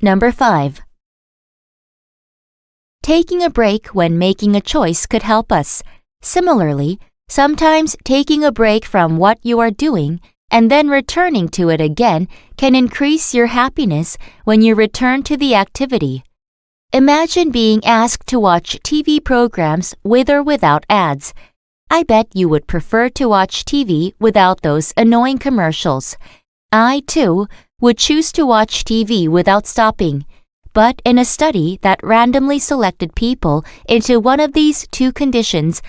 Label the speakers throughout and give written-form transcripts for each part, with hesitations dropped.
Speaker 1: Number 5. Taking a break when making a choice could help us. Similarly, sometimes taking a break from what you are doing and then returning to it again can increase your happiness when you return to the activity. Imagine being asked to watch TV programs with or without ads. I bet you would prefer to watch TV without those annoying commercials. I, too, would choose to watch TV without stopping. But in a study that randomly selected people into one of these two conditions,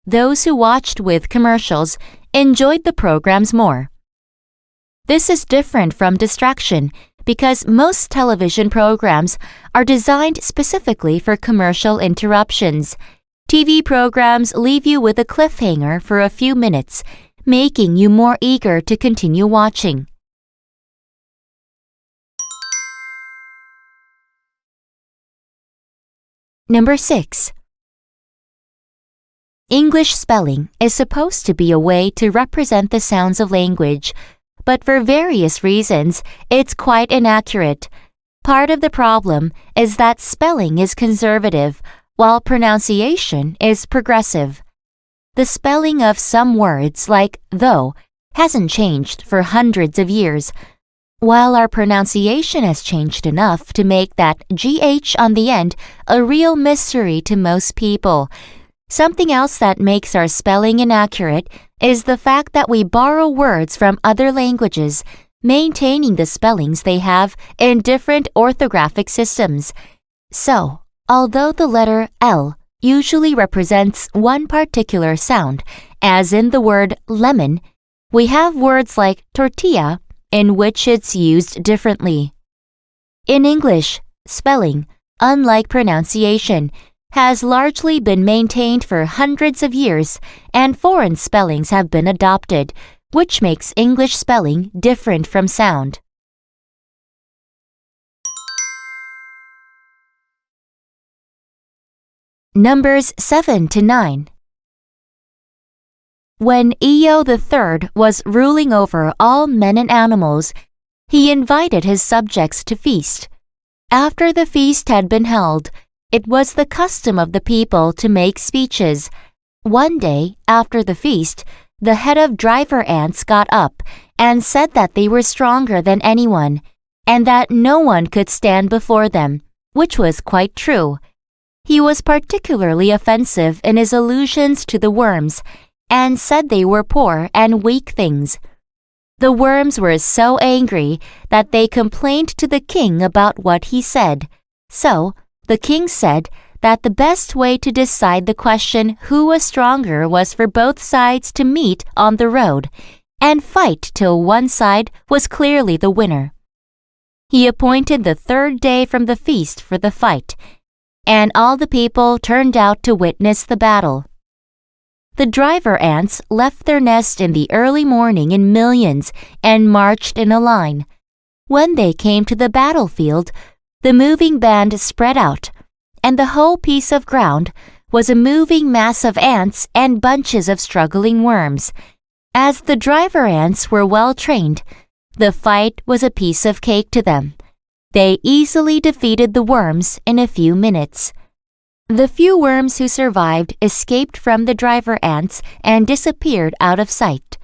Speaker 1: those who watched with commercials enjoyed the programs more. This is different from distraction because most television programs are designed specifically for commercial interruptions. TV programs leave you with a cliffhanger for a few minutes, making you more eager to continue watching. Number 6. English spelling is supposed to be a way to represent the sounds of language, but for various reasons, it's quite inaccurate. Part of the problem is that spelling is conservative, while pronunciation is progressive. The spelling of some words, like though, hasn't changed for hundreds of years, while our pronunciation has changed enough to make that GH on the end a real mystery to most people. Something else that makes our spelling inaccurate is the fact that we borrow words from other languages, maintaining the spellings they have in different orthographic systems. So, although the letter L usually represents one particular sound, as in the word lemon, we have words like tortilla in which it's used differently. In English, spelling, unlike pronunciation, has largely been maintained for hundreds of years, and foreign spellings have been adopted, which makes English spelling different from sound. Numbers 7 to 9. When Eo III was ruling over all men and animals, he invited his subjects to feast. After the feast had been held, it was the custom of the people to make speeches. One day, after the feast, the head of driver ants got up and said that they were stronger than anyone, and that no one could stand before them, which was quite true. He was particularly offensive in his allusions to the worms, and said they were poor and weak things. The worms were so angry that they complained to the king about what he said. So, the king said that the best way to decide the question who was stronger was for both sides to meet on the road and fight till one side was clearly the winner. He appointed the third day from the feast for the fight, and all the people turned out to witness the battle. The driver ants left their nest in the early morning in millions and marched in a line. When they came to the battlefield, the moving band spread out, and the whole piece of ground was a moving mass of ants and bunches of struggling worms. As the driver ants were well trained, the fight was a piece of cake to them. They easily defeated the worms in a few minutes. The few worms who survived escaped from the driver ants and disappeared out of sight.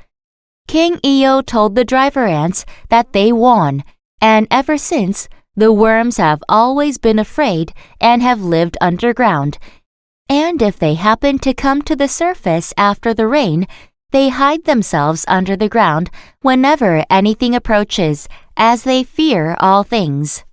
Speaker 1: King Eo told the driver ants that they won, and ever since, the worms have always been afraid and have lived underground. And if they happen to come to the surface after the rain, they hide themselves under the ground whenever anything approaches, as they fear all things.